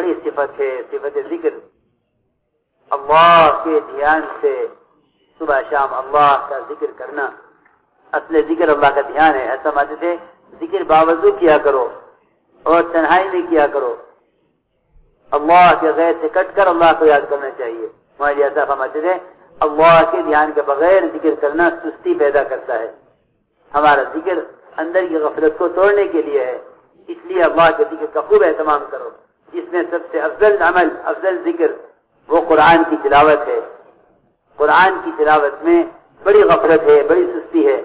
بڑی صفت ہے صفت ذکر. اللہ کے دھیان سے صبح شام اللہ کا ذکر کرنا. اصل ذکر اللہ کا دھیان ہے. ایسا مانتے تھے ذکر باوضو کیا کرو اور تنہائی میں کیا کرو. اللہ کے غیر سے کٹ کر اللہ کو یاد کرنا چاہیے. ہمارے ایسا فرماتے تھے اللہ کے دھیان کے بغیر ذکر کرنا سستی پیدا کرتا ہے. ہمارا ذکر اندر کی غفلت کو توڑنے کے لیے ہے. اس لیے اللہ کے ذکر کا خوب اہتمام کرو. جس میں سب سے افضل عمل افضل ذکر وہ قرآن کی تلاوت ہے. قرآن کی تلاوت میں بڑی غفلت ہے, بڑی سستی ہے.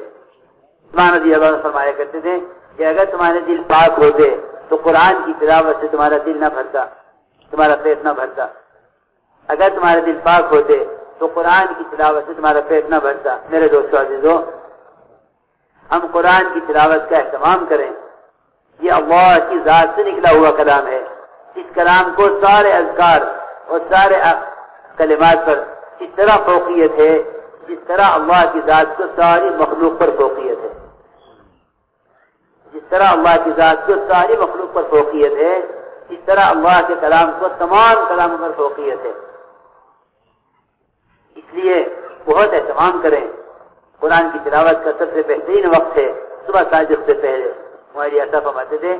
امام رضی اللہ عنہ فرمایا کرتے تھے کہ اگر تمہارے دل پاک ہوتے تو قرآن کی تلاوت سے تمہارا دل نہ بھرتا, تمہارا پیٹ نہ بھرتا. اگر تمہارے دل پاک ہوتے تو قرآن کی تلاوت سے تمہارا پیٹ نہ بھرتا. میرے دوستو عزیزو, ہم قرآن کی تلاوت کا اہتمام کریں. یہ اللہ کی ذات سے نکلا ہوا کلام ہے. اس کلام کو سارے اذکار اور سارے کلمات پر اس طرح فوقیت ہے جس طرح اللہ کی ذات کو ساری مخلوق پر فوقیت ہے. جس طرح اللہ کی ذات کو ساری مخلوق پر فوقیت ہے اس طرح اللہ کے کلام کو تمام کلاموں پر فوقیت ہے. اس لیے بہت اہتمام کریں. قرآن کی تلاوت کا سب سے بہترین وقت ہے صبح ساجد سے پہلے. ہماری ایسا فرماتے تھے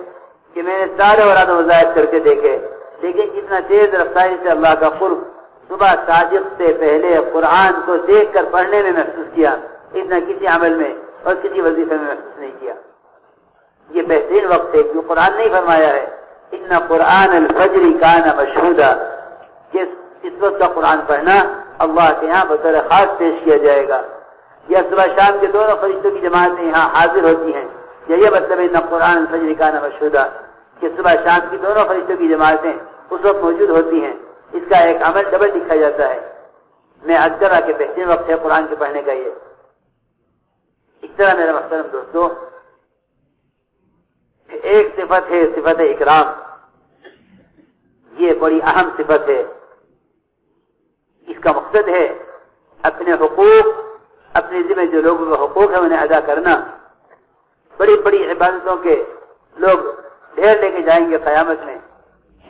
کہ میں نے سارے اوراد وظائف کر کے دیکھے, لیکن اتنا تیز رفتاری سے اللہ کا قرب صبح ساجد سے پہلے قرآن کو دیکھ کر پڑھنے میں محسوس کیا, اتنا کسی عمل میں اور کسی وظیفے میں محسوس نہیں کیا. یہ بہترین وقت ہے جو قرآن نہیں فرمایا ہے ان قرآن الفجر کان مشہودا, کہ اس وقت کا قرآن پڑھنا اللہ کے یہاں بطور خاص پیش کیا جائے گا. یا صبح شام کے دونوں فرشتوں کی جماعتیں یہاں حاضر ہوتی ہیں. یہ مطلب ہے ان قرآن الفجر کان مشہودا کہ صبح شام کی دونوں فرشتوں کی جماعتیں اس وقت موجود ہوتی ہیں. اس کا ایک عمل ڈبل لکھا جاتا ہے. میں اکثر کے بہترین وقت ہے قرآن کے پڑھنے کا. یہ اس طرح میرا محترم دوستو ایک صفت ہے صفت اکرام. یہ بڑی اہم صفت ہے. اس کا مقصد ہے اپنے حقوق, اپنے ذمہ جو لوگوں کے حقوق ہیں انہیں ادا کرنا. بڑی بڑی عبادتوں کے لوگ ڈھیر لے کے جائیں گے قیامت میں,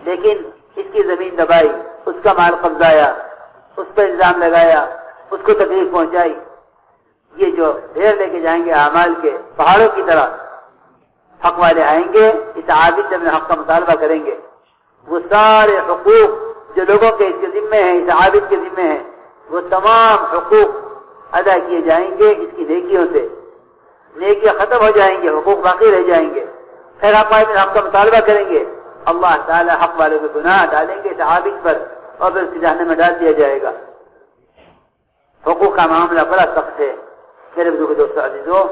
لیکن اس کی زمین دبائی, اس کا مال قبضایا, اس پر الزام لگایا, اس کو تکلیف پہنچائی. یہ جو ڈھیر لے کے جائیں گے اعمال کے پہاڑوں کی طرح حق والے آئیں گے, اس عابد سے اپنے حق کا مطالبہ کریں گے. وہ سارے حقوق جو لوگوں کے اس کے ذمے ہیں, اس عابد کے ذمے ہیں, وہ تمام حقوق ادا کیے جائیں گے اس کی نیکیوں سے. نیکیاں ختم ہو جائیں گے, حقوق باقی رہ جائیں گے. پھر حق والے حق کا مطالبہ کریں گے, اللہ تعالی حق والے کو گناہ ڈالیں گے اس عابد پر اور پھر اسے جہنم میں ڈال دیا جائے گا. حقوق کا معاملہ بڑا سخت ہے. میرے دوستو عزیزو,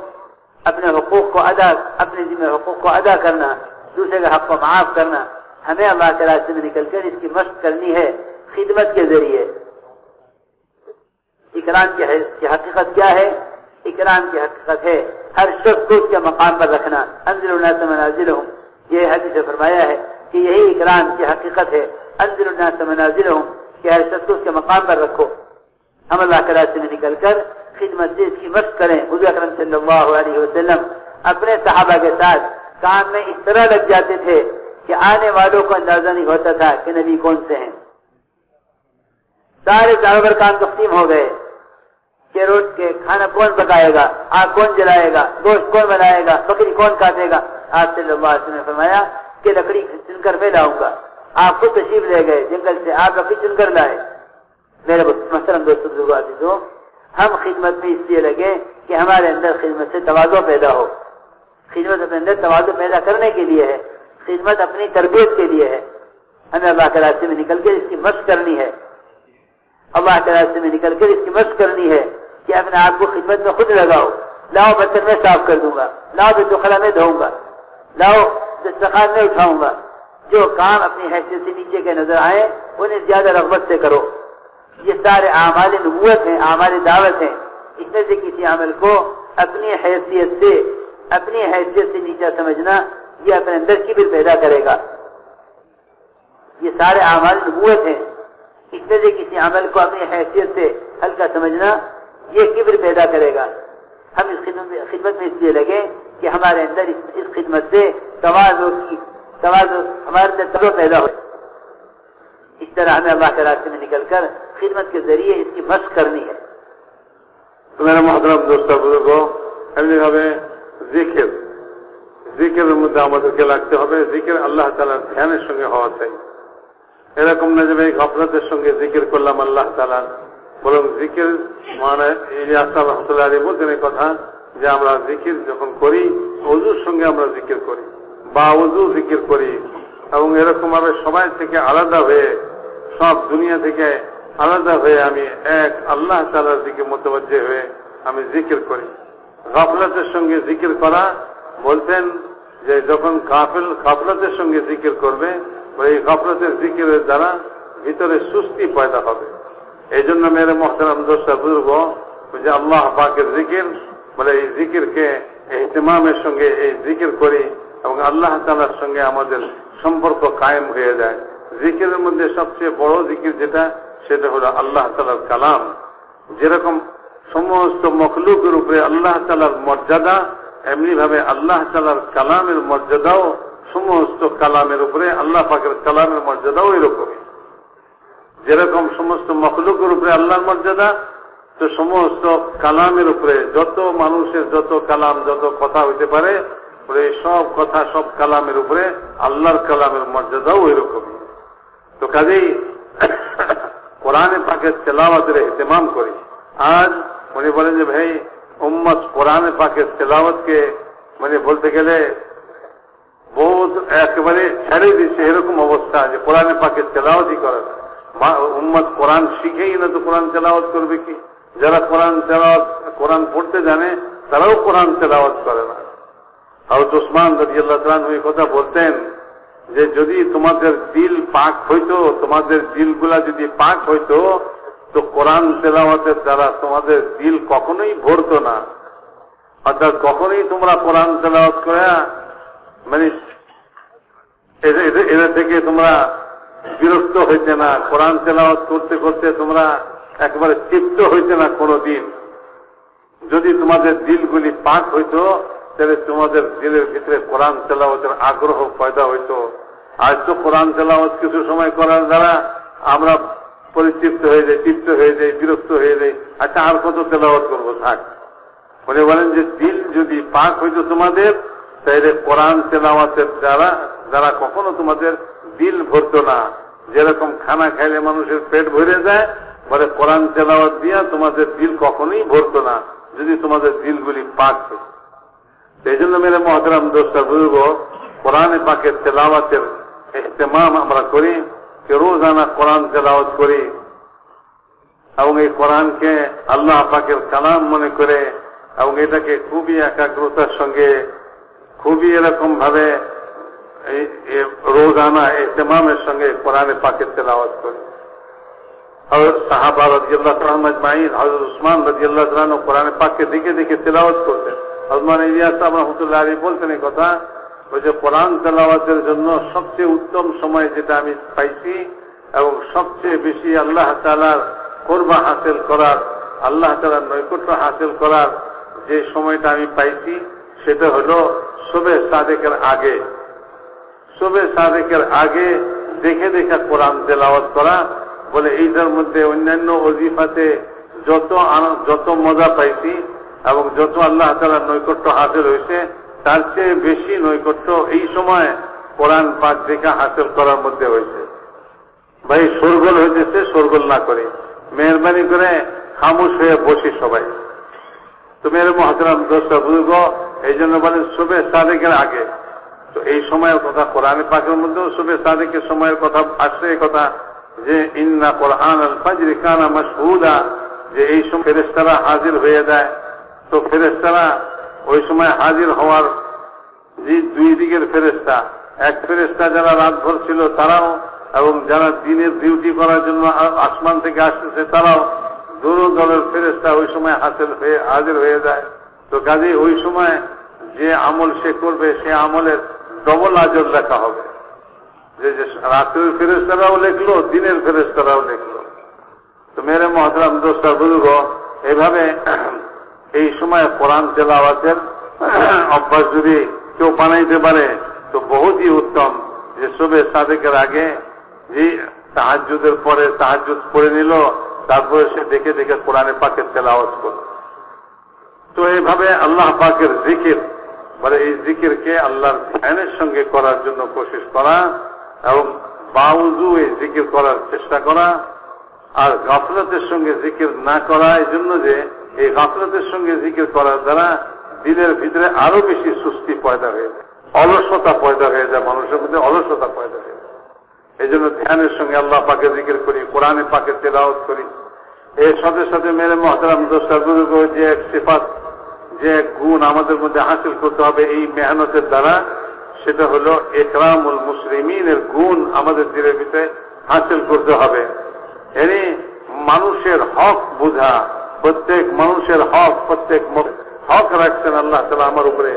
اپنے حقوق کو اپنے ذمہ حقوق کو ادا کرنا, دوسرے کا حق کو معاف کرنا, ہمیں اللہ کے راستے میں نکل کر اس کی مشق کرنی ہے خدمت کے ذریعے. اکرام کی حقیقت کیا ہے؟ اکرام کی حقیقت ہے ہر شخص کو اس کے مقام پر رکھنا. انزل الناس منازلهم, یہ حدیث سے فرمایا ہے کہ یہی اکرام کی حقیقت ہے. انزل الناس منازلهم, کہ ہر شخص کو اس کے مقام پر رکھو. ہم اللہ کے راستے میں نکل کر خدمت سے اس کی مشق کریں. حضور اکرم صلی اللہ علیہ وسلم اپنے صحابہ کے ساتھ کام میں اس طرح لگ جاتے تھے کہ آنے والوں کو اندازہ نہیں ہوتا تھا کہ نبی کون سے ہیں. سارے صحابہ پر کام تقسیم ہو گئے کہ روز کے کھانا کون پکائے گا, آگ کون جلائے گا, گوشت کون بنائے گا, بکری کون کاٹے گا. آپ صلی اللہ علیہ وسلم نے فرمایا کہ لکڑی چن کر میں لاؤں گا. آپ خود تشریف لے گئے جنگل سے, آپ لکڑی چن کر لائے. میرے محترم دوستو عزیزو, ہم خدمت میں اس لیے لگے کہ ہمارے اندر خدمت سے تواضع پیدا ہو. خدمت اپنے اندر تواضع پیدا کرنے کے لیے ہے, خدمت اپنی تربیت کے لیے ہے. ہمیں اللہ کے راستے میں نکل کے اس کی مشق کرنی ہے. اللہ کے راستے میں نکل کر اس کی مشق کرنی ہے کہ اپنے آپ کو خدمت میں خود لگاؤ. لاؤ برتن میں صاف کر دوں گا, لاؤ بیت الخلا میں دھوؤں گا, لاؤ دسترخوان میں اٹھاؤں گا. جو کام اپنی حیثیت سے نیچے کے نظر آئے انہیں زیادہ رغبت سے کرو. یہ سارے اعمال نبوت ہیں, اعمال دعوت ہیں. اس میں سے کسی عمل کو اپنی حیثیت سے نیچا سمجھنا یہ اپنے اندر کبر پیدا کرے گا. یہ سارے اعمال نبوت ہیں. اس میں سے کسی عمل کو اپنی حیثیت سے ہلکا سمجھنا یہ کبر پیدا کرے گا. ہم اس خدمت میں اس لیے لگے کہ ہمارے اندر اس خدمت سے تواضع ہمارے اندر تواضع پیدا ہو. इस तरह हमें अल्लाह के रास्ते में निकलकर खिदमत के जरिए इसकी मशक करनी है। तो मेरा मोहतरम दोस्तों बुजुर्गों, এমনি ভাবে জিকির, জিকিরের মধ্যে আমাদেরকে লাগতে হবে। জিকির আল্লাহ তাআলার ধ্যানের সঙ্গে হওয়া চাই। এরকম না যে এই গফলতের সঙ্গে জিকির করলাম আল্লাহ তাআলা, বরং জিকির মানে ইলিয়াস রহমতুল্লাহ আলাইহি বলতেন এই কথা যে আমরা জিকির যখন করি ওযুর সঙ্গে আমরা জিকির করি বা ওযু জিকির করি, এবং এরকম ভাবে সবাই থেকে আলাদা হয়ে, সব দুনিয়া থেকে আলাদা হয়ে আমি এক আল্লাহ তাআলার দিকে মুতাওয়াজ্জিহ হয়ে আমি জিকির করি। গাফলতের সঙ্গে জিকির করা, বলতেন যে যখন গাফলতের সঙ্গে জিকির করবে এই গাফলতের জিকিরের দ্বারা ভিতরে সুস্তি পয়দা হবে। এই জন্য মেরে মোহতারাম দোস্তা বুজুর্গ, যে আল্লাহ পাকের জিকির বলে এই জিকিরকে ইহতিমামের সঙ্গে এই জিকির করি এবং আল্লাহ তাআলার সঙ্গে আমাদের সম্পর্ক কায়েম হয়ে যায়। জিকিরের মধ্যে সবচেয়ে বড় জিকির যেটা, সেটা হলো আল্লাহ তাআলার কালাম। যেরকম সমস্ত মখলুকের উপরে আল্লাহ তাআলার মর্যাদা, এমনি ভাবে আল্লাহ তাআলার কালামের মর্যাদাও, সমস্ত কালামের উপরে আল্লাহ পাকের কালামের মর্যাদাও এরকমই। যেরকম সমস্ত মখলুকের উপরে আল্লাহর মর্যাদা, তো সমস্ত কালামের উপরে যত মানুষের যত কালাম, যত কথা হইতে পারে, সব কথা সব কালামের উপরে আল্লাহর কালামের মর্যাদাও এরকমই। তো কাজেই কোরআনে পাকের তেলাওয়াতের ইহতিমাম করি। আজ উনি বলেন যে ভাই উম্মত কোরআনে পাকের তেলাওয়াতকে মানে বলতে গেলে বহুত একেবারে ছেড়ে দিচ্ছে, এরকম অবস্থা যে কোরআনে পাকের তেলাওয়াতই করে না। উম্মত কোরআন শিখেই না তো কোরআন তেলাওয়াত করবে কি? যারা কোরআন পড়তে জানে তারাও কোরআন তেলাওয়াত করে না। হযরত উসমান রাদিয়াল্লাহু তাআলা এই কথা বলতেন যে যদি তোমাদের দিল পাক হইতো, তোমাদের দিলগুলা যদি পাক হইতো, তো কোরআন তেলাওয়াতের দ্বারা তোমাদের দিল কখনোই ভরতো না। অর্থাৎ কখনোই তোমরা কোরআন তেলাওয়াত করে মানে এদের থেকে তোমরা বিরক্ত হইতে না। কোরআন তেলাওয়াত করতে করতে তোমরা একবারে তৃপ্ত হইতে না কোনদিন। যদি তোমাদের দিলগুলি পাক হইতো, তাহলে তোমাদের দিলের ভিতরে কোরআন তেলাওয়াতের আগ্রহ পয়দা হইতো। আজ তো কোরআন তেলাওয়াত কিছু সময় করার দ্বারা আমরা পরিতৃপ্ত হয়ে যাই, তৃপ্ত হয়ে যাই, বিরক্ত হয়ে যাই। আচ্ছা আর কত তেলাওয়াত করবো, থাক। উনি বলেন যে দিল যদি পাক হইতো তোমাদের, তাহলে কোরআন তেলাওয়াতের দ্বারা কখনো তোমাদের দিল ভরতো না। যেরকম খানা খাইলে মানুষের পেট ভরে যায়, বলে কোরআন তেলাওয়াত দিয়া তোমাদের দিল কখনোই ভরতো না, যদি তোমাদের দিলগুলি পাক হতো। এই জন্য মেরে মহতরম দোস্তা বুজুর্গ, কোরআনে পাকের তেলাওয়াতের ইহতিমাম আমরা করি, যে রোজানা কোরআন তেলাওয়াত করি এবং এই কোরআনকে আল্লাহ পাকের কালাম মনে করে এবং এটাকে খুবই একাগ্রতার সঙ্গে, খুবই এরকম ভাবে রোজানা ইহতিমামের সঙ্গে কোরআনে পাকের তেলাওয়াত করি। হযরত সাহাবা রাদিয়াল্লাহু তাআলা আজমাইন, হযরত উসমান রাদিয়াল্লাহু তাআলা কোরআনে পাককে দেখে দেখে তেলাওয়াত করতেন। হযরত ইলিয়াস রহমতুল্লাহ আলাইহি বলতেন এই কথা, ওই যে কোরআন তেলাওয়াতের জন্য সবচেয়ে উত্তম সময় যেটা আমি পাইছি এবং সবচেয়ে বেশি আল্লাহ তাআলার কুরবা হাসিল করার, আল্লাহ তাআলার নৈকট্য হাসিল করার যে সময়টা আমি পাইছি, সেটা হলো সুবহে সাদেকের আগে। সুবহে সাদেকের আগে দেখে দেখে কোরআন তেলাওয়াত করা, বলে এইটার মধ্যে অন্যান্য ওজিফাতে যত মজা পাইছি এবং যত আল্লাহ তাআলার নৈকট্য হাসিল হয়েছে, তার চেয়ে বেশি নৈকট্য এই সময় কোরআন পাক দেখা হাসিল করার মধ্যে হয়েছে। ভাই শোরগোল হইতেছে, শোরগোল না করে মেহরবানি করে খামোশ হয়ে বসি সবাই। তো মেরে মহতরম দোস্ত বুজুর্গ, এই জন্য বলেন সুবহে সাদেকের আগে। তো এই সময়ের কথা কোরআনে পাকের মধ্যেও সুবহে সাদেকের সময়ের কথা আসছে, এই কথা যে ইন্না কোরআন আল ফাজরি কানা মাশহুদা, যে এই সময় ফেরেশতারা হাজির হয়ে যায়। তো ফেরেশতারা ওই সময় হাজির হওয়ার যে দুই দিকের ফেরেশতা, এক ফেরেশতা যারা রাতভর ছিল তারাও, এবং যারা দিনের ডিউটি করার জন্য আসমান থেকে আসতেছে তারাও, দুটো দলের ফেরেশতা ওই সময় হাজির হয়ে যায়। তো কাজে ওই সময় যে আমল সে করবে, সে আমলের ডবল আজর লেখা হবে। যে রাতের ফেরেশতারাও লিখলো, দিনের ফেরেশতারাও লিখলো। তো মেরে মহতরম দোস্ত বুজুর্গ, এভাবে এই সময় কোরআন তেলাওয়াতের অভ্যাস যদি কেউ বানাইতে পারে তো বহুতই উত্তম। যে সুবহে সাদেকের আগে যে তাহাজ্জুদের পরে তাহাজ্জুদ পড়ে নিল, তারপরে সে দেখে দেখে কোরআনে পাকের তেলাওয়াত করল। তো এইভাবে আল্লাহ পাকের জিকির মানে এই জিকিরকে আল্লাহর ধ্যানের সঙ্গে করার জন্য কোশিশ করা এবং বাউজু এই জিকির করার চেষ্টা করা, আর গাফলতের সঙ্গে জিকির না করা, এই জন্য যে এই গাফলতের সঙ্গে জিকির করার দ্বারা দিলের ভিতরে আরো বেশি সুস্থি পয়দা হয়ে যায়, অলসতা পয়দা হয়ে যায়, মানুষের মধ্যে অলসতা পয়দা হয়ে যায়। এই জন্য ধ্যানের সঙ্গে আল্লাহ পাকে জিকির করি, কোরআনে পাকে তেলাওয়াত করি। এর সাথে সাথে মেরে মহতারাম দোস্তার বুজুর্গ, যে এক সিফাত, যে এক গুণ আমাদের মধ্যে হাসিল করতে হবে এই মেহনতের দ্বারা, সেটা হলো ইকরামুল মুসলিমিনের গুণ আমাদের দিলের ভিতরে হাসিল করতে হবে। এনি মানুষের হক বুঝা, প্রত্যেক মানুষের হক, প্রত্যেক হক রাখছেন আল্লাহ তাআলা আমার উপরে,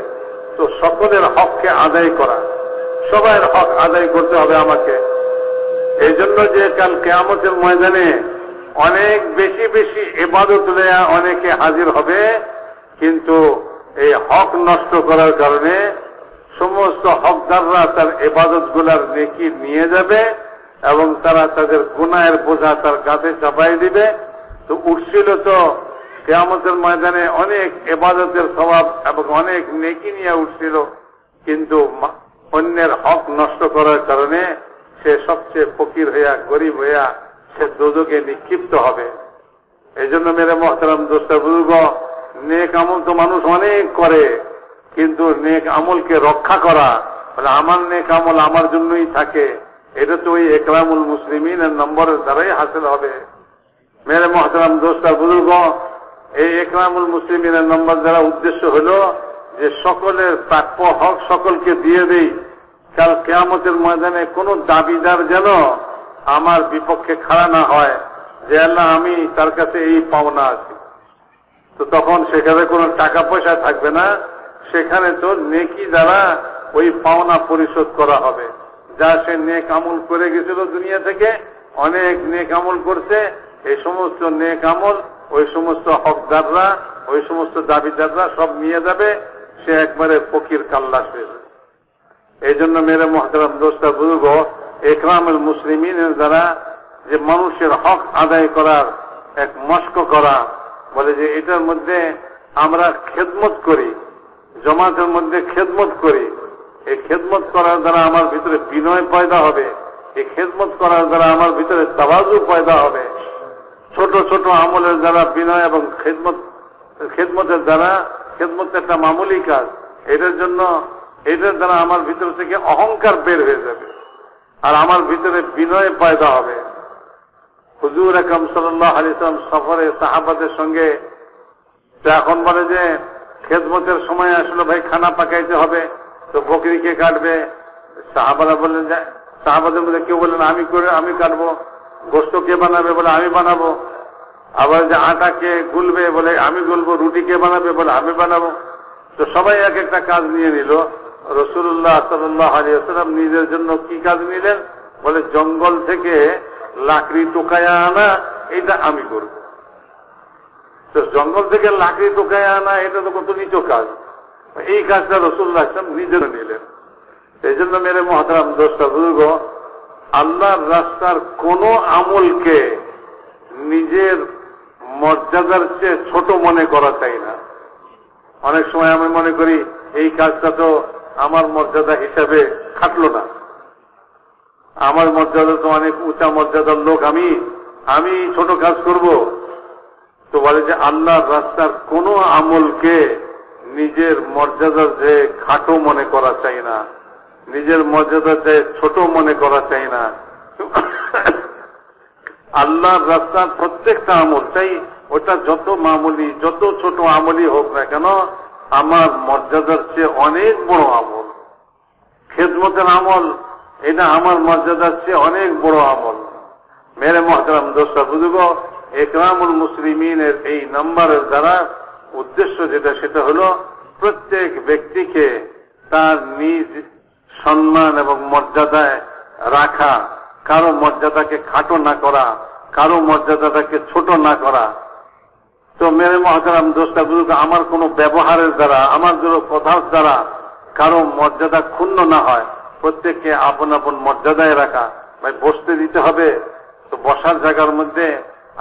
তো সকলের হককে আদায় করা, সবার হক আদায় করতে হবে আমাকে। এই জন্য যে কাল কিয়ামতের ময়দানে অনেক বেশি বেশি ইবাদত লইয়া অনেকে হাজির হবে, কিন্তু এই হক নষ্ট করার কারণে সমস্ত হকদাররা তার ইবাদত গুলার নেকি নিয়ে যাবে এবং তারা তাদের গুনাহের বোঝা তার কাঁধে চাপাই দিবে। তো উঠছিল তো কিয়ামতের ময়দানে অনেক ইবাদতের সওয়াব এবং অনেক নেকি নিয়ে উঠছিল, কিন্তু অন্যের হক নষ্ট করার কারণে সে সবচেয়ে ফকির হইয়া, গরিব হইয়া সে দোজখে নিক্ষিপ্ত হবে। এই জন্য মেরে মহতারাম দোস্তা বুজুর্গ, নেক আমল তো মানুষ অনেক করে, কিন্তু নেক আমলকে রক্ষা করা, মানে আমার নেক আমল আমার জন্যই থাকে, এটা তো ওই ইকরামুল মুসলিমিনের নম্বরের দ্বারাই হাসিল হবে। মেরে মহতারাম দোস্তা বুজুর্গ, এই ইকরামুল মুসলিমিনের নম্বর দ্বারা উদ্দেশ্য হল যে সকলের প্রাপ্য হক সকলকে দিয়ে দেই। কাল কিয়ামতের ময়দানে কোন দাবিদার যেন আমার বিপক্ষে খাড়া না হয় যে আল্লাহ আমি তার কাছে এই পাওনা আছি, তো তখন সেখানে কোনো টাকা পয়সা থাকবে না, সেখানে তো নেকি দ্বারা ওই পাওনা পরিশোধ করা হবে। যা সে নেক আমল করে গেছিল দুনিয়া থেকে, অনেক নেক আমল করছে, এই সমস্ত নেক আমল ওই সমস্ত হকদাররা, ওই সমস্ত দাবিদাররা সব নিয়ে যাবে, সে একবারে ফকির কাল্লাস হয়ে যাবে। এই জন্য মেরে মহতারাম দোস্তা বুজুর্গ, ইকরামুল মুসলিমিনের দ্বারা যে মানুষের হক আদায় করার এক মস্ক করা, বলে যে এটার মধ্যে আমরা খেদমত করি, জমাতের মধ্যে খেদমত করি, এই খেদমত করার দ্বারা আমার ভিতরে বিনয় পয়দা হবে, এই খেদমত করার দ্বারা আমার ভিতরে তাওয়াজু পয়দা হবে। ছোট ছোট আমলের দ্বারা বিনয় এবং খেদমতের দ্বারা, খেদমত একটা মামুলি কাজ, এটার জন্য এটার দ্বারা আমার ভিতর থেকে অহংকার বের হয়ে যাবে আর আমার ভিতরে বিনয় পয়দা হবে। হুজুর আকরাম সাল্লাল্লাহু আলাইহি ওয়াসাল্লাম সফরে সাহাবাদের সঙ্গে এখন বলে যে খেদমতের সময় আসলে ভাই খানা পাকাইতে হবে, তো বকরি কে কাটবে? সাহাবারা বললেন যে, সাহাবাদের মধ্যে কেউ বললেন আমি কাটবো। গোশত কে বানাবে? বলে আমি বানাবো। আবার যে আটা কে গুলবে? বলে আমি গুলবো। রুটি কে বানাবে? বলে আমি বানাবো। তো সবাই এক একটা কাজ নিয়ে নিল। রাসূলুল্লাহ সাল্লাল্লাহু আলাইহি ওয়াসাল্লাম নিজের জন্য কি কাজ নিলেন? বলে জঙ্গল থেকে লাকড়ি টোকায়া আনা, এটা আমি করব। তো জঙ্গল থেকে লাকড়ি টোকায়া আনা, এটা তো কত নিচু কাজ, এই কাজটা রাসূলুল্লাহ সাল্লাল্লাহু আলাইহি ওয়াসাল্লাম নিজের নিলেন। এই জন্য মেরে মহতারাম দোস্তা বুজুর্গ, আল্লাহর রাস্তার কোন আমলকে নিজের মর্যাদার চেয়ে ছোট মনে করা চাই না। অনেক সময় আমি মনে করি এই কাজটা তো আমার মর্যাদা হিসাবে খাটলো না, আমার মর্যাদা তো অনেক উঁচা মর্যাদার লোক, আমি ছোট কাজ করব। তো বলে যে আল্লাহর রাস্তার কোন আমলকে নিজের মর্যাদার চেয়ে খাটো মনে করা চাই না, নিজের মর্যাদার চেয়ে ছোট মনে করা চাই না। আল্লাহর রাস্তার প্রত্যেকটা আমল চাই, ওটা যত মামুলি, যত ছোট আমলই হোক না কেন, আমার মর্যাদার চেয়ে অনেক বড় আমল। খেদমতের আমল, এটা আমার মর্যাদার চেয়ে অনেক বড় আমল। মেরে মহতারাম দোস্তা বুজুর্গ, ইকরামুল মুসলিমিনের এই নাম্বারের দ্বারা উদ্দেশ্য যেটা, সেটা হলো প্রত্যেক ব্যক্তিকে তার নিজ সম্মান এবং মর্যাদায় রাখা, কারো মর্যাদাকে খাটো না করা, কারো মর্যাদাটাকে ছোট না করা। তো মেরে মহতারাম দোস্তা বুজুর্গ, আমার কোন ব্যবহারের দ্বারা, আমার কোনো কথার দ্বারা কারো মর্যাদা ক্ষুণ্ণ না হয়, প্রত্যেককে আপন আপন মর্যাদায় রাখা, ভাই বসতে দিতে হবে, তো বসার জায়গার মধ্যে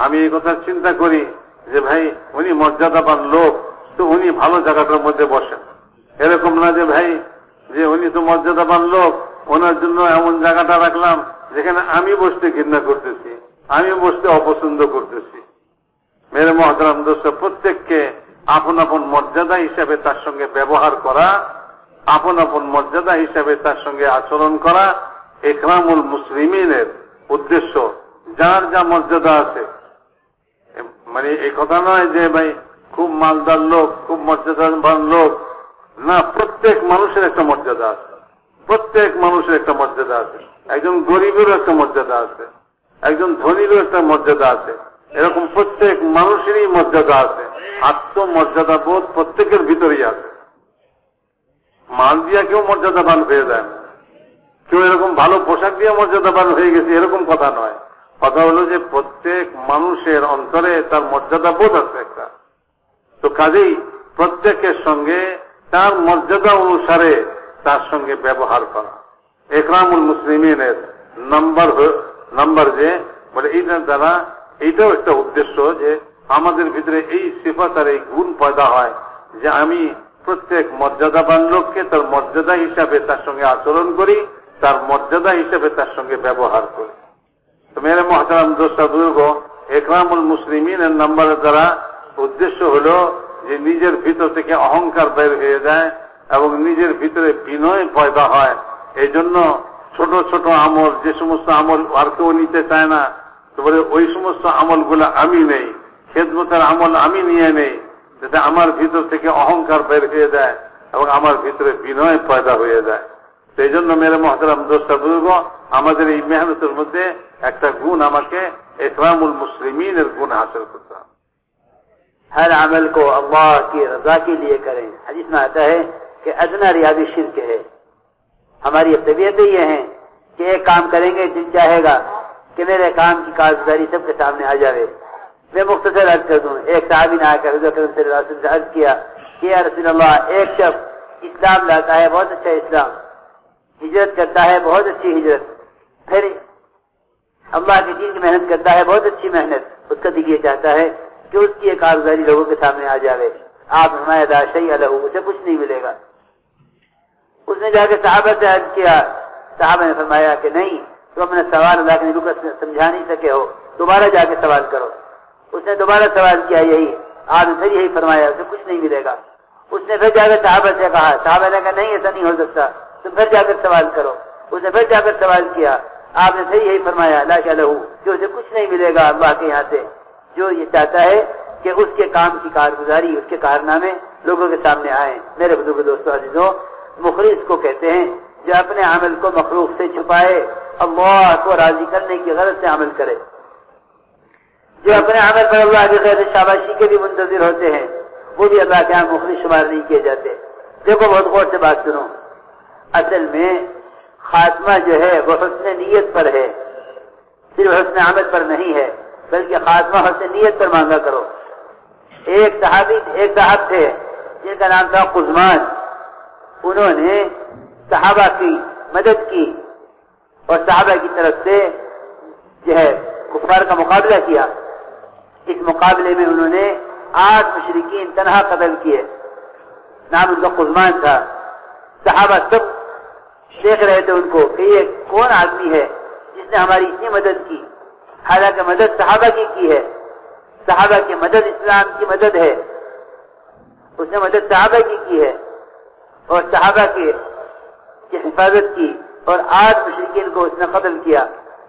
আমি এই কথা চিন্তা করি যে ভাই উনি মর্যাদাবান লোক, তো উনি ভালো জায়গাটার মধ্যে বসেন। এরকম না যে ভাই যে উনি তো মর্যাদাবান লোক, ওনার জন্য এমন জায়গাটা রাখলাম যেখানে আমি বসতে ঘৃণা করতেছি, আমি বসতে অপছন্দ করতেছি। মেরে মহতারাম দোস্ত, প্রত্যেককে আপন আপন মর্যাদা হিসাবে তার সঙ্গে ব্যবহার করা, আপন আপন মর্যাদা হিসাবে তার সঙ্গে আচরণ করা ইকরামুল মুসলিমিনের উদ্দেশ্য। যার যা মর্যাদা আছে, মানে এই কথা নয় যে ভাই খুব মালদার লোক, খুব মর্যাদাবান লোক, না, প্রত্যেক মানুষের একটা মর্যাদা আছে, প্রত্যেক মানুষের একটা মর্যাদা আছে। একজন গরিবেরও একটা মর্যাদা আছে, একজন ধনীরও একটা মর্যাদা আছে। এরকম প্রত্যেক মানুষেরই মর্যাদা আছে, আত্মমর্যাদা বোধ প্রত্যেকের ভিতরেই আছে। মাল দিয়া কেউ মর্যাদাবান হয়ে যায়, কেউ এরকম ভালো পোশাক দিয়ে মর্যাদাবান হয়ে গেছে এরকম কথা নয়। কথা হলো যে প্রত্যেক মানুষের অন্তরে তার মর্যাদা বোধ আছে একটা। তো কাজেই প্রত্যেকের সঙ্গে তার মর্যাদা অনুসারে তার সঙ্গে ব্যবহার করা ইকরামুল মুসলিমিনের নাম্বার যে বলে এইটার দ্বারা এইটাও একটা উদ্দেশ্য যে আমাদের ভিতরে এই সিফাত আর এই গুণ পয়দা হয় যে আমি প্রত্যেক মর্যাদাবান লোককে তার মর্যাদা হিসাবে তার সঙ্গে আচরণ করি, তার মর্যাদা হিসাবে তার সঙ্গে ব্যবহার করি। তো মেরে মহতারাম দোস্ত বুজুর্গ, ইকরামুল মুসলিমিনের নাম্বারের দ্বারা উদ্দেশ্য হলো যে নিজের ভিতর থেকে অহংকার বের হয়ে যায় এবং নিজের ভিতরে বিনয় পয়দা হয়। এই জন্য ছোট ছোট আমল, যে সমস্ত আমল আর কেউ নিতে চায় না, তো বলে ওই সমস্ত আমলগুলো আমি নেই, খেদমতের আমল আমি নিয়ে নেই, যাতে আমার ভিতর থেকে অহংকার বের হয়ে যায় এবং আমার ভিতরে বিনয় পয়দা হয়ে যায়। সেই জন্য মেরে মহতারাম দোস্ত বুজুর্গ, আমাদের এই মেহনতের মধ্যে একটা গুণ আমাকে ইকরামুল মুসলিমিনের गुण हासिल करता है। हर अमल को अल्लाह की रजा के लिए करें। हदीस में आता है कि अदना रियादी शिर्क है। हमारी तबीयतें ये हैं कि एक काम करेंगे, दिल चाहेगा कि मेरे काम की कारगुजारी सबके सामने आ जाए। मैं मुख्तसर अर्ज कर दूं, एक साहबी ने आकर हुज़ूर अकरम सल्लल्लाहु अलैहि वसल्लम से अर्ज किया कि या रसूल अल्लाह, एक शख्स इस्लाम लाता है, बहुत अच्छा इस्लाम, हिजरत करता है, बहुत अच्छी हिजरत, फिर अल्लाह के दीन की मेहनत करता है, बहुत अच्छी मेहनत, उसका दिल ये चाहता है कि उसकी एक कारगुजारी लोगों के सामने आ जाए। आप हमारे दाशई अलहू, उसे कुछ नहीं मिलेगा। उसने जाकर सहाबा से अर्ज किया, सहाबा ने फरमाया कि नहीं, तुम अपना सवाल अल्लाह के नबी को समझा नहीं सके हो, दोबारा जाके सवाल करो। उसने दोबारा सवाल किया, यही आपने फिर यही फरमाया, उसे कुछ नहीं मिलेगा। उसने फिर जाकर सहाबा से कहा, सहाबा ने कहा नहीं, ऐसा नहीं हो सकता, तुम फिर जाकर सवाल करो। उसने फिर जाकर सवाल किया, आपने फिर यही फरमाया ला लहू, कि उसे कुछ नहीं मिलेगा अल्लाह के यहाँ से। जो ये चाहता है कि उसके काम की कारगुजारी, उसके कारनामे लोगों के सामने आए। मेरे बुजुर्ग दोस्तों अजीजों, मुखलिस को कहते हैं जो अपने अमल को मखलूक से छुपाए, अल्लाह को राजी करने की गरज से अमल करे। जो अपने अमल पर अल्लाह की खैर शाबाशी के भी मुंतजिर होते हैं, वो भी अल्लाह के यहाँ मुखलिस शुमार नहीं किए जाते। देखो, बहुत गौर से बात सुनो, असल में खात्मा जो है वो हुस्न नीयत पर है, सिर्फ हुस्न अमल पर नहीं है, बल्कि खात्मा हुस्न नीयत पर मांगा करो। एक साहब थे जिनका नाम था कुज़मान, उन्होंने सहाबा की मदद की और सहाबा की तरफ से जो है कुफार का मुकाबला किया। इस मुकाबले में उन्होंने 8 मुशरिकीन तनहा कत्ल किए। नाम उनका कुज़मान था। सहाबा सब देख रहे थे उनको कि ये कौन आदमी है जिसने हमारी इतनी मदद की। हालांकि मदद सहाबा की है, सहाबा की मदद इस्लाम की मदद है, उसने मदद सहाबा की है और सहाबा की हिफाजत की और 8 मुशरिकीन को उसने कत्ल किया।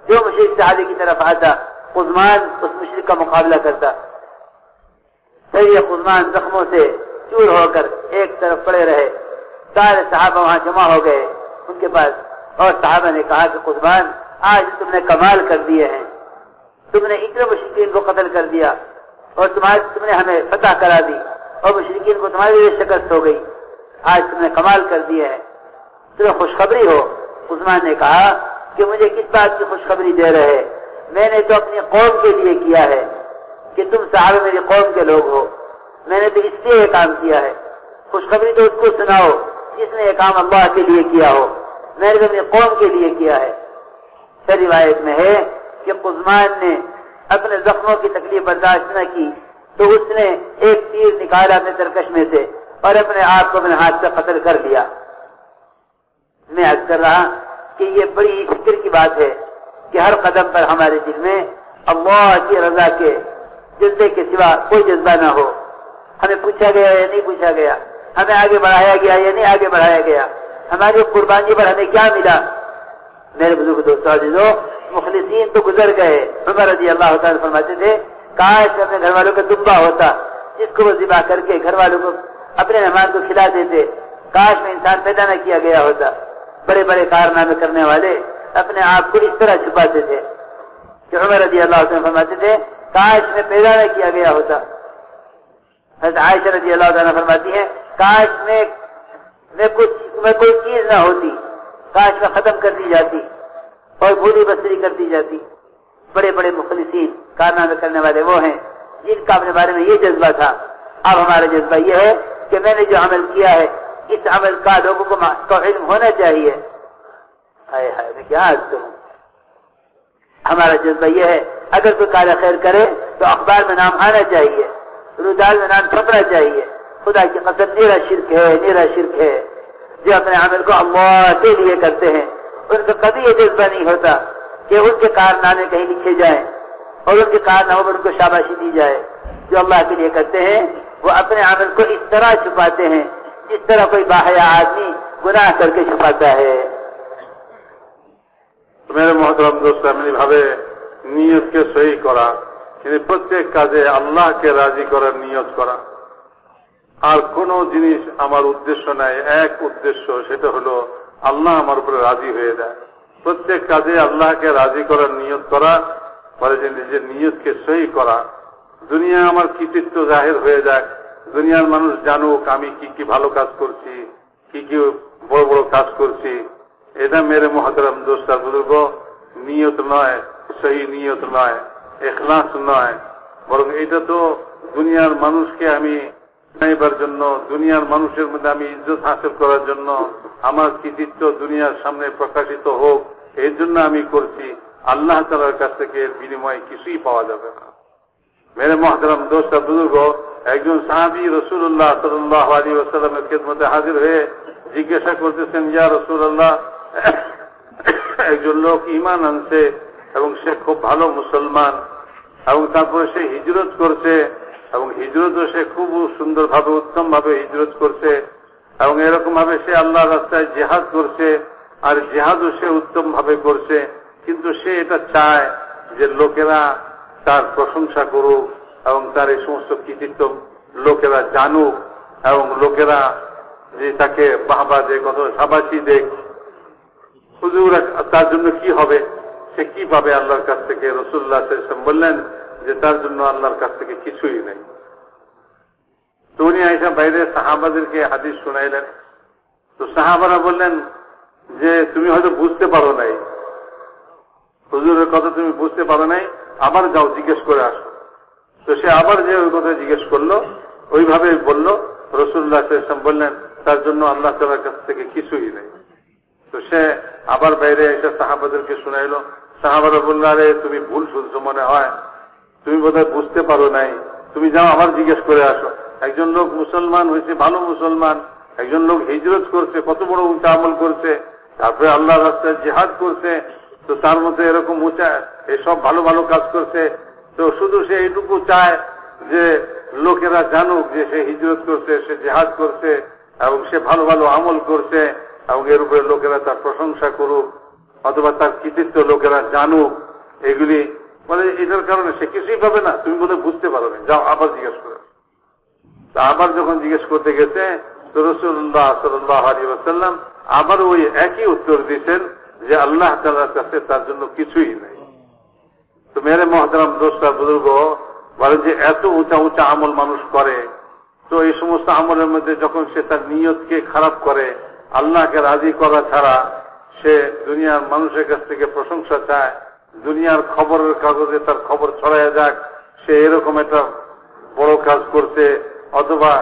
जो मुशरिक सहाबे की तरफ आता, कुज़मान उस मुशरिक का मुकाबला करता। फिर ये कुज़मान जख्मों से चूर होकर एक तरफ पड़े रहे। सारे सहाबा वहां जमा हो गए उनके पास और सहाबा ने कहा कि कुज़मान, आज तुमने कमाल कर दिए हैं, तुमने इतने मुशरिकीन को कत्ल कर दिया और तुमने हमें फतह करा दी और मुशरिकीन को तुम्हारी वजह से शिकस्त हो गई। आज तुमने कमाल कर दिए हैं, तुम्हें खुशखबरी हो। कुज़मान ने कहा कि मुझे किस बात की खुशखबरी दे रहे, मैंने तो अपनी कौम के लिए किया है कि तुम सहाबा मेरी कौम के लोग हो, मैंने तो इसलिए ये काम किया है। खुशखबरी तो उसको सुनाओ जिसने ये काम अल्लाह के लिए किया हो, मैंने तो अपनी कौम के लिए किया है। फिर रिवायत में है कि कुज़मान ने अपने जख्मों की तकलीफ बर्दाश्त न की तो उसने एक तीर निकाला अपने तरकश में से और अपने आप को अपने हाथ से कत्ल कर लिया। मैं अर्ज कर रहा कि ये बड़ी फिक्र की बात है कि हर कदम पर हमारे दिल में अल्लाह की रजा के जज्बे के सिवा कोई जज्बा ना हो। हमें पूछा गया या नहीं पूछा गया, हमें आगे बढ़ाया गया या नहीं आगे बढ़ाया गया, हमारी कुर्बानी पर हमें क्या मिला। मेरे बुजुर्ग दोस्तों अजीजों, मुखलिसीन तो गुजर गए। उमर रज़ी अल्लाह तआला फरमाते थे, काश अपने घर वालों का दुम्बा होता जिसको वो ज़िबा करके घर वालों को अपने मेहमान को खिला देते। काश में इंसान पैदा न किया गया होता। बड़े बड़े कारनामे करने वाले अपने आप को इस तरह छुपाते थे कि उमर रज़ी अल्लाह तआला फरमाते थे, काश में पैदा न किया गया होता। हज़रत आयशा रज़ी अल्लाह तआला फरमाती है, काश में कोई चीज ना होती, काश में खत्म कर दी जाती और भूली बसरी कर दी जाती। बड़े बड़े मुखलिसीन कारनामे करने वाले वो हैं जिनका अपने बारे में ये जज्बा था। अब हमारा जज्बा ये है कि मैंने जो अमल किया है इस अमल का लोगों को इल्म होना चाहिए। हाय हाय मैं क्या आज करूं। हमारा जज्बा ये है अगर कोई कार्य खैर करे तो अखबार में नाम आना चाहिए, रुदाल में नाम छपना चाहिए। खुदा की कसम नीरा शिर्क है जो अपने अमल को अल्लाह के लिए करते हैं। उनका कभी ये जज्बा नहीं होता कि उनके कारनामे कहीं लिखे जाएं और उनके कारनामों पर उनको शाबाशी दी जाए। जो अल्लाह के लिए करते हैं वो अपने अमल को इस तरह छुपाते हैं जिस तरह कोई बाहया आदमी गुनाह करके छुपाता है। मेरे मोहतरम दोस्त एमনি ভাবে নিয়তকে সহি করা, কিন্তু প্রত্যেক কাজে আল্লাহকে রাজি করার নিয়ত করা। আর কোন জিনিস আমার উদ্দেশ্য নাই, এক উদ্দেশ্য, সেটা হলো আল্লাহ আমার উপরে রাজি হয়ে যায়। প্রত্যেক কাজে আল্লাহকে রাজি করার নিয়ত করা, পরে যে নিজের নিয়তকে সহি করা। দুনিয়া আমার কৃতিত্ব জাহির হয়ে যাক, দুনিয়ার মানুষ জানুক আমি কি কি ভালো কাজ করছি, কি কি বড় বড় কাজ করছি। এটা মেরে মোহতরম দোস্ত আর বুজুর্গ নিয়ত নয়, সহি নিয়ত নয়, ইখলাস নয়, বরং এটা তো দুনিয়ার মানুষকে আমি নাইবার জন্য, দুনিয়ার মানুষের মধ্যে আমি ইজ্জত হাসিল করার জন্য, আমার কৃতিত্ব দুনিয়ার সামনে প্রকাশিত হোক এই জন্য আমি করছি। আল্লাহ তাআলার কাছ থেকে এর বিনিময়ে কিছুই পাওয়া যাবে না। মেরে মোহতরম দোস্ত আর বুজুর্গ, একজন সাহাবী রাসূলুল্লাহ সাল্লাল্লাহু আলাইহি ওয়াসাল্লামের খেদমতে হাজির হয়ে জিজ্ঞাসা করতেছেন, ইয়া রাসূলুল্লাহ, একজন লোক ঈমান আনছে এবং সে খুব ভালো মুসলমান এবং তারপরে সে হিজরত করছে এবং হিজরতও সে খুব সুন্দরভাবে উত্তম ভাবে হিজরত করছে এবং এরকম ভাবে সে আল্লাহর রাস্তায় জিহাদ করছে আর জিহাদও সে উত্তম ভাবে করছে, কিন্তু সে এটা চায় যে লোকেরা তার প্রশংসা করুক এবং তার এই সমস্ত কৃতিত্ব লোকেরা জানুক এবং লোকেরা যে তাকে বাহবা দেখ, কত সাবাসী দেখ। হুজুর তার জন্য কি হবে, সে কি পাবে আল্লাহর কাছ থেকে? রাসূলুল্লাহ সাল্লাল্লাহু আলাইহি ওয়াসাল্লাম বললেন যে তার জন্য আল্লাহর কাছ থেকে কিছুই নেই। তো উনি আয়েশা বাইরে সাহাবাদেরকে হাদিস শোনাইলেন। তো সাহাবারা বললেন যে তুমি হয়তো বুঝতে পারো নাই, হুজুরের কথা তুমি বুঝতে পারো নাই, আবার যাও জিজ্ঞেস করে আসো। তো সে আবার যে ওই কথা জিজ্ঞেস করলো, ওইভাবে বলল। রাসূলুল্লাহ সাল্লাল্লাহু আলাইহি ওয়াসাল্লাম বললেন তার জন্য আল্লাহ তাআলার কাছ থেকে কিছুই নেই। তো সে আবার বাইরে এসে সাহাবাদেরকে শোনাইলো। সাহাবারা বলল, আরে তুমি ভুল শুনছো মনে হয়, তুমি বোধহয় বুঝতে পারো নাই, তুমি যাও আবার জিজ্ঞেস করে আসো। একজন লোক মুসলমান হয়েছে, ভালো মুসলমান, একজন লোক হিজরত করছে, কত বড় উঁচা আমল করছে, তারপরে আল্লাহর রাস্তায় জিহাদ করছে, তো তার মধ্যে এরকম উঁচা এসব ভালো ভালো কাজ করছে। তো শুধু সে এইটুকু চায় যে লোকেরা জানুক যে সে হিজরত করছে, সে জিহাদ করছে এবং সে ভালো ভালো আমল করছে এবং এর উপরে লোকেরা তার প্রশংসা করুক অথবা তার কৃতিত্ব লোকেরা জানুক। এগুলি মানে এটার কারণে সে কিছুই পাবে না। তুমি বোধহয় বুঝতে পারো না, যাও আবার জিজ্ঞেস করে। আবার যখন জিজ্ঞেস করতে গেছে তো রাসূলুল্লাহ সাল্লাল্লাহু আলাইহি ওয়াসাল্লাম আবার ওই একই উত্তর দিয়েছেন যে আল্লাহ তাআলার কাছে তার জন্য কিছুই নেই। তো মেরে মহতরম দোস্ত আর বুজুর্গ, বলে যে এত উঁচা উঁচা আমল মানুষ করে, তো এই সমস্ত আমলের মধ্যে যখন সে তার নিয়তকে খারাপ করে, আল্লাহকে রাজি করা ছাড়া সে দুনিয়ার মানুষের কাছ থেকে প্রশংসা চায়, দুনিয়ার খবরের কাগজে তার খবর ছড়ায় যাক সে এরকম একটা বড় কাজ করছে, অথবা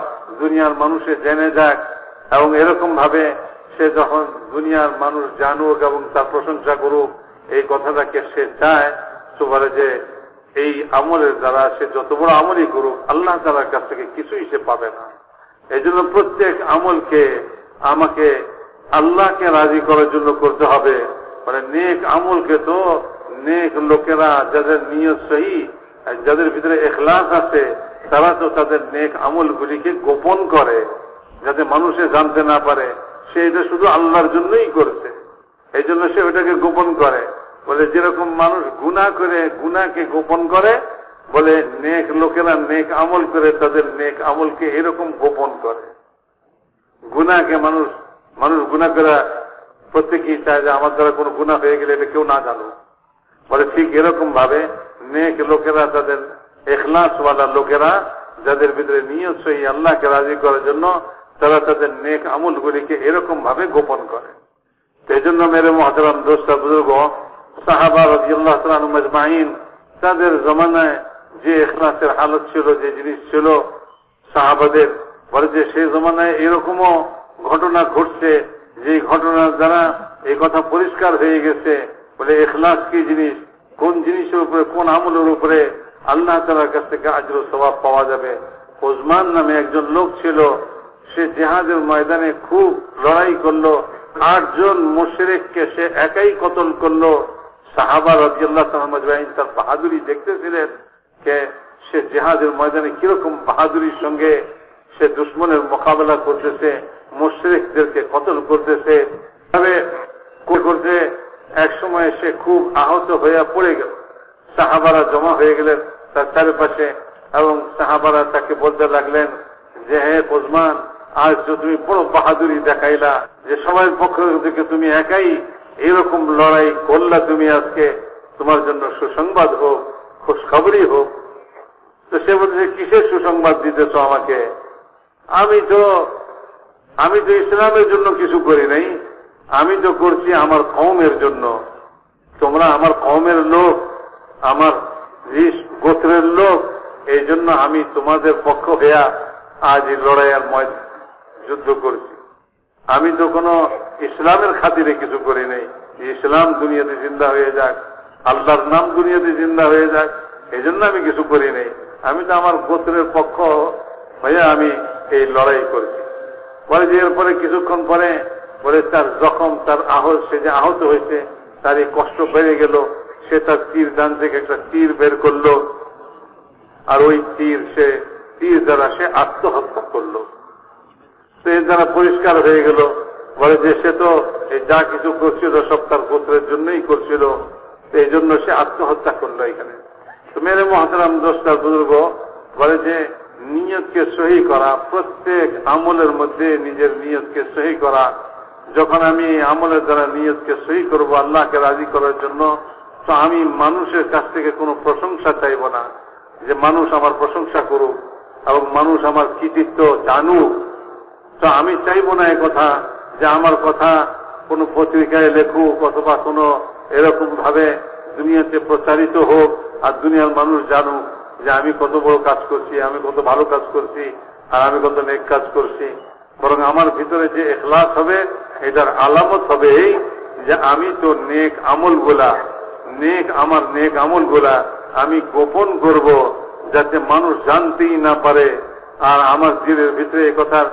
দুনিয়ার মানুষে জেনে যাক এবং এরকম ভাবে সে যখন দুনিয়ার মানুষ জানুক এবং তার প্রশংসা করুক, এই কথাটাকে সে চায় তো বলে যে এই আমলের দ্বারা সে যত বড় আমলই করুক আল্লাহ তাআলার কাছ থেকে কিছুই সে পাবে না। এই জন্য প্রত্যেক আমলকে আমাকে আল্লাহকে রাজি করার জন্য করতে হবে। মানে নেক আমলকে তো নেক লোকেরা যাদের নিয়ত সহি, যাদের ভিতরে ইখলাস আছে, তারা তো তাদের নেক আমলগুলিকে গোপন করে যাতে মানুষে জানতে না পারে সে এটা শুধু আল্লাহর জন্যই করছে, এই জন্য সে ওটাকে গোপন করে। বলে যেরকম মানুষ গুনাহ করে গুনাহকে গোপন করে, বলে নেক লোকেরা নেক আমল করে তাদের নেক আমলকে এরকম গোপন করে। গুনাহকে মানুষ গুনাহ করে প্রত্যেকেই চায় যে আমার দ্বারা কোনো গুনাহ হয়ে গেলে এটা কেউ না জানুক। বলে ঠিক এরকম ভাবে নেক লোকেরা তাদের ইখলাসওয়ালা লোকেরা যাদের ভিতরে নিয়ত সহি আল্লাহকে রাজি করার জন্য তারা তাদের নেক আমলগুলিকে এরকম ভাবে গোপন করে। এই জন্য মেরে মুহতারাম দোস্ত বুজুর্গ, সাহাবা রাদিয়াল্লাহু তাআলা আনহুম আজমাইন তাদের জমানায় যে ইখলাসের হালত ছিল, যে জিনিস ছিল সাহাবাদের, বলে যে সেই জমানায় এরকমও ঘটনা ঘটছে যে ঘটনার দ্বারা এই কথা পরিষ্কার হয়ে গেছে। বলে ইখলাস কি জিনিস, কোন জিনিসের উপরে কোন আমলের উপরে আল্লাহ তাআলার কাছ থেকে আজর ও সওয়াব পাওয়া যাবে। উসমান নামে একজন লোক ছিল, সে জিহাদের ময়দানে খুব লড়াই করলো, 8 জন মুশরিককে সে একাই কতল করলো। সাহাবা রাদিয়াল্লাহু তাআলা আজমাইন তার বাহাদুরি দেখতেছিলেন যে সে জিহাদের ময়দানে কিরকম বাহাদুরির সঙ্গে সে দুশমনের মোকাবেলা করতেছে, মুশরিকদেরকে কতল করতেছে। তবে করতে এক সময় সে খুব আহত হয়ে পড়ে গেল। সাহাবারা জমা হয়ে গেলেন তার চারপাশে এবং সাহাবারা তাকে বলতে লাগলেন যে হে উসমান, আজ তো তুমি বড় বাহাদুরি দেখাইলা যে সবার পক্ষ থেকে তুমি একাই এরকম লড়াই করলা, তুমি আজকে তোমার জন্য সুসংবাদ হোক, খুশখবরই হোক। তো সে বলছে কিসের সুসংবাদ দিতেছ আমাকে? আমি তো ইসলামের জন্য কিছু করি নাই, আমি তো করছি আমার কওমের জন্য। তোমরা আমার কওমের লোক, আমার গোত্রের লোক, এই জন্য আমি তোমাদের পক্ষ হইয়া আজ এই লড়াইয়ের যুদ্ধ করছি। আমি তো কোনো ইসলামের খাতিরে কিছু করি নাই, ইসলাম দুনিয়াতে জিন্দা হয়ে যাক, আল্লাহর নাম দুনিয়াতে জিন্দা হয়ে যাক, এই জন্য আমি কিছু করি নাই। আমি তো আমার গোত্রের পক্ষ হয়ে আমি এই লড়াই করছি। বলে যে এরপরে কিছুক্ষণ পরে বলে তার জখম, তার সে যে আহত হয়েছে তার এই কষ্ট বেড়ে গেল। সে তার তীর দান থেকে একটা তীর বের করলো, আর ওই তীর দ্বারা সে আত্মহত্যা করলো। তো এর দ্বারা পরিষ্কার হয়ে গেল, বলে যে সে তো যা কিছু করছিল সব তার গোত্রের জন্যই করছিল, এই জন্য সে আত্মহত্যা করলো এখানে। তো মেরে মুহতারাম দোস্ত বুজুর্গ, বলে যে নিয়তকে সহি করা, প্রত্যেক আমলের মধ্যে নিজের নিয়তকে সহি করা। যখন আমি আমলের দ্বারা নিয়তকে সহি করব আল্লাহকে রাজি করার জন্য, তো আমি মানুষের কাছ থেকে কোনো প্রশংসা চাইব না যে মানুষ আমার প্রশংসা করুক এবং মানুষ আমার কৃতিত্ব জানুক। তো আমি চাইব না এই কথা যে আমার কথা কোনো পত্রিকায় লেখুক অথবা কোনো এরকম ভাবে দুনিয়াতে প্রচারিত হোক আর দুনিয়ার মানুষ জানুক যে আমি কত বড় কাজ করছি, আমি কত ভালো কাজ করছি আর আমি কত নেক কাজ করছি। বরং আমার ভিতরে যে ইখলাস হবে এটার আলামত হবে এই যে আমি তো আমার নেক আমলগুলা আমি গোপন করব যাতে মানুষ জানতেই না পারে, আর আমার দিলের ভিতরে এই কথার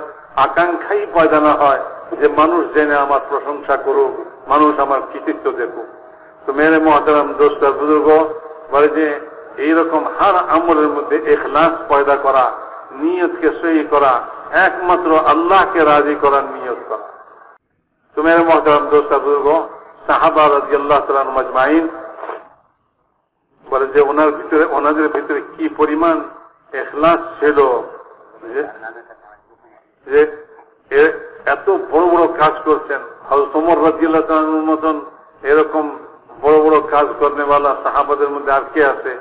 আকাঙ্ক্ষাই পয়দা না হয় যে মানুষ জেনে আমার প্রশংসা করুক, মানুষ আমার কৃতিত্ব দেখুক। তো মেরে মুহতারাম দোস্ত বুজুর্গ, বলে যে এইরকম হার আমলের মধ্যে ইখলাস পয়দা করা, নিয়তকে সহি করা, একমাত্র আল্লাহকে রাজি করার নিয়ত করা। তো মেরে মুহতারাম দোস্ত বুজুর্গ, সাহাবা রাদিয়াল্লাহু তাআলা আনহুম আজমাইন বলে যে ওনাদের ভিতরে কি পরিমাণ ইখলাস ছিল যে এত বড় বড় কাজ করছেন। হযরত ওমর রাদিয়াল্লাহু তাআলা আনহুর মতন এরকম বড় বড় কাজ করনেওয়ালা সাহাবাদের মধ্যে আর কে আছে?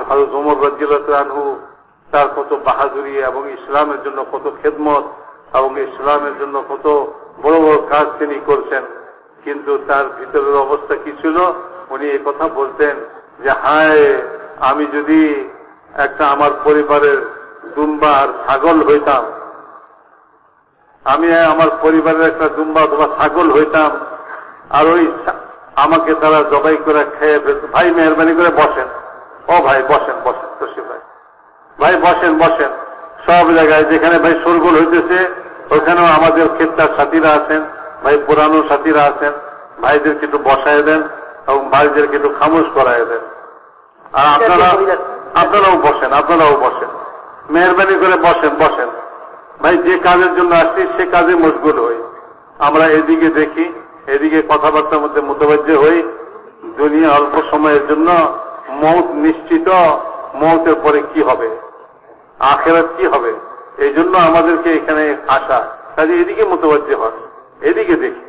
হযরত ওমর রাদিয়াল্লাহু তাআলা আনহু তার কত বাহাদুরি এবং ইসলামের জন্য কত খেদমত এবং ইসলামের জন্য কত বড় বড় কাজ তিনি করছেন, কিন্তু তার ভিতরের অবস্থা কি ছিল? উনি এই কথা বলতেন যে হায়, আমি যদি একটা আমার পরিবারের দুম্বা আর ছাগল হইতাম, আমি আমার পরিবারের একটা দুম্বা অথবা ছাগল হইতাম, আমাকে তারা জবাই করে খেয়ে ফেলতো। ভাই মেহরবানি করে বসেন, ও ভাই বসেন বসেন, তসিফ ভাই ভাই বসেন বসেন। সব জায়গায় যেখানে ভাই শোরগোল হইতেছে ওখানেও আমাদের খেতার সাথীরা আছেন, ভাই পুরানো সাথীরা আছেন, ভাইদেরকে একটু বসায় দেন এবং ভাইদেরকে একটু খামোশ করায় দেন। আর আপনারাও বসেন, আপনারাও বসেন, মেহরবানি করে বসেন বসেন। ভাই যে কাজের জন্য আসছি সে কাজে মশগুল হই। আমরা এদিকে দেখি, এদিকে কথাবার্তার মধ্যে মোতাবেজ্জে হই। দুনিয়া অল্প সময়ের জন্য, মৌত নিশ্চিত, মৌতের পরে কি হবে, আখেরাত কি হবে, এই জন্য আমাদেরকে এখানে আসা। কাজে এদিকে মোতাবেজ্জে হন, এদিকে দেখি।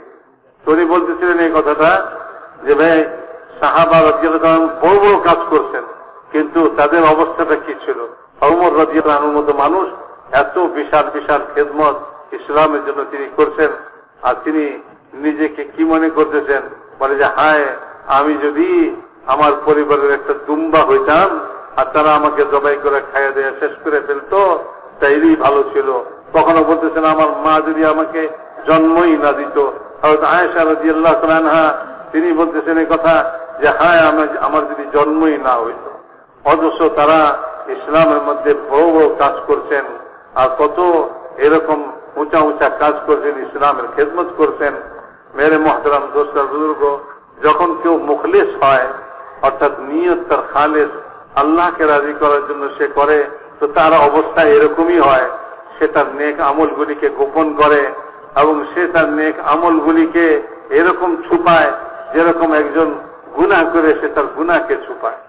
উনি বলতেছিলেন এই কথাটা যে ভাই সাহাবা রাদিয়াল্লাহু তাআলা বড় বড় কাজ করছেন, কিন্তু তাদের অবস্থাটা কি ছিল। ওমর রাদিয়াল্লাহু আনহুর মতো মানুষ এত বিশাল বিশাল খেদমত ইসলামের জন্য তিনি করছেন, আর তিনি নিজেকে কি মনে করতেছেন, বলে যে হায় আমি যদি আমার পরিবারের একটা দুম্বা হইতাম আর তারা আমাকে জবাই করে খাইয়া দেয়া শেষ করে ফেলতো তাইলেই ভালো ছিল। কখনো বলতেছেন আমার মা যদি আমাকে জন্মই না দিত। হযরত আয়েশা রাদিয়াল্লাহু তাআলা আনহা তিনি বলতেছেন এই কথা যে হায় আমার যদি জন্মই না হইত। অথচ তারা ইসলামের মধ্যে বড় বড় কাজ করছেন, আর কত এরকম উঁচা উঁচা কাজ করছেন, ইসলামের খেদমত করছেন। মেরে মোহতারাম দোস্ত বুজুর্গ, যখন কেউ মুখলিস হয়, অর্থাৎ নিয়ত তার খালেস, আল্লাহকে রাজি করার জন্য সে করে, তো তার অবস্থা এরকমই হয়। সে তার নেক আমলগুলিকে গোপন করে এবং সে তার নেক আমলগুলিকে এরকম ছুপায় যেরকম একজন গুনাহ করে সে তার গুনাহকে ছুপায়।